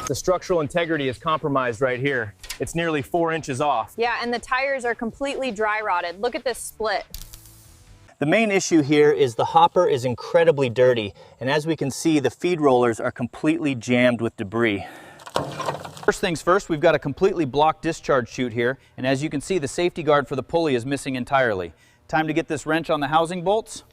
The structural integrity is compromised right here. It's nearly 4 inches off. Yeah, and the tires are completely dry rotted. Look at this split. The main issue here is the hopper is incredibly dirty, and as we can see, the feed rollers are completely jammed with debris. First things first, we've got a completely blocked discharge chute here, and as you can see, the safety guard for the pulley is missing entirely. Time to get this wrench on the housing bolts.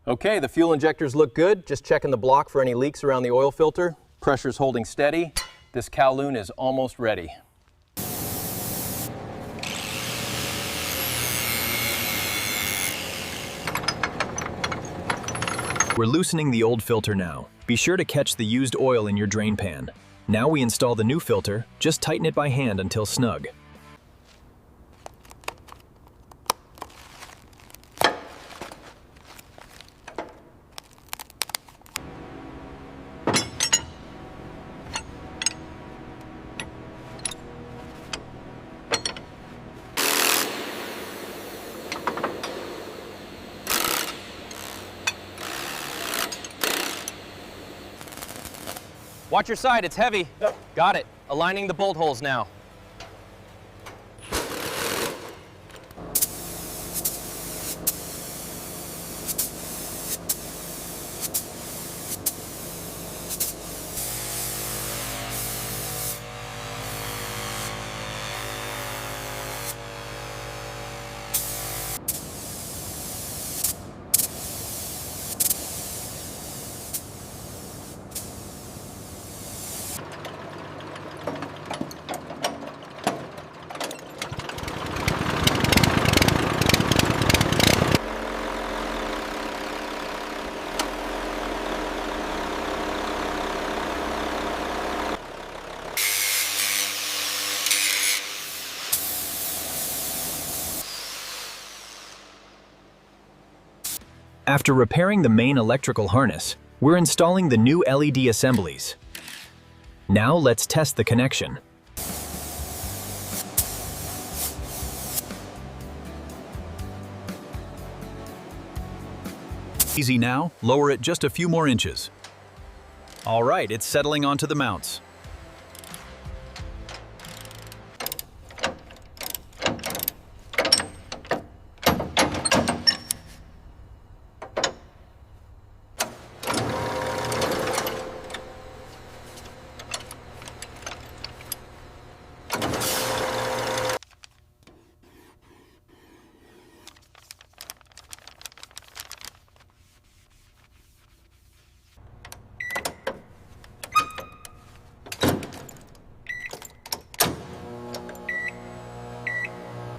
Okay, the fuel injectors look good. Just checking the block for any leaks around the oil filter. Pressure's holding steady. This Kowloon is almost ready. We're loosening the old filter now. Be sure to catch the used oil in your drain pan. Now we install the new filter. Just tighten it by hand until snug. Watch your side, it's heavy. Yep. Got it. Aligning the bolt holes now. After repairing the main electrical harness, we're installing the new LED assemblies. Now let's test the connection. Easy now, lower it just a few more inches. All right, it's settling onto the mounts.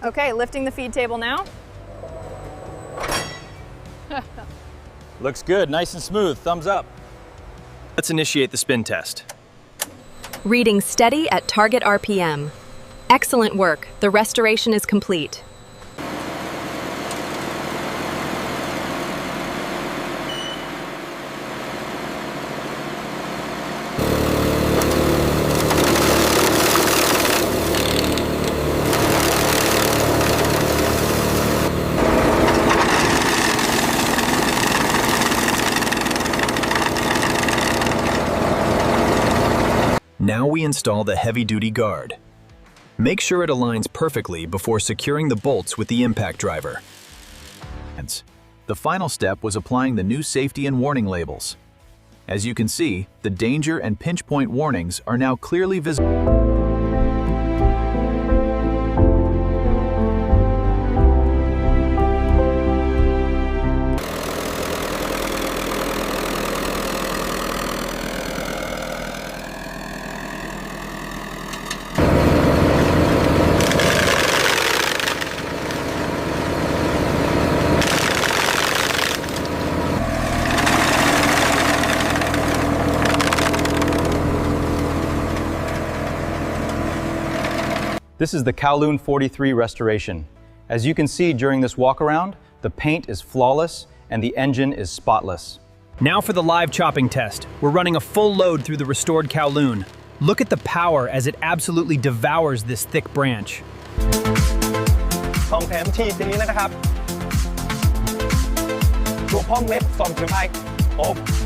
Okay, lifting the feed table now. Looks good, nice and smooth, thumbs up. Let's initiate the spin test. Reading steady at target RPM. Excellent work. The restoration is complete. Now we install the heavy-duty guard. Make sure it aligns perfectly before securing the bolts with the impact driver. The final step was applying the new safety and warning labels. As you can see, the danger and pinch point warnings are now clearly visible. This is the Kowloon 43 restoration. As you can see during this walk-around, the paint is flawless and the engine is spotless. Now for the live chopping test. We're running a full load through the restored Kowloon. Look at the power as it absolutely devours this thick branch. ของแถมทีนี้นะครับตัวพ่อเม็ด2.5อบ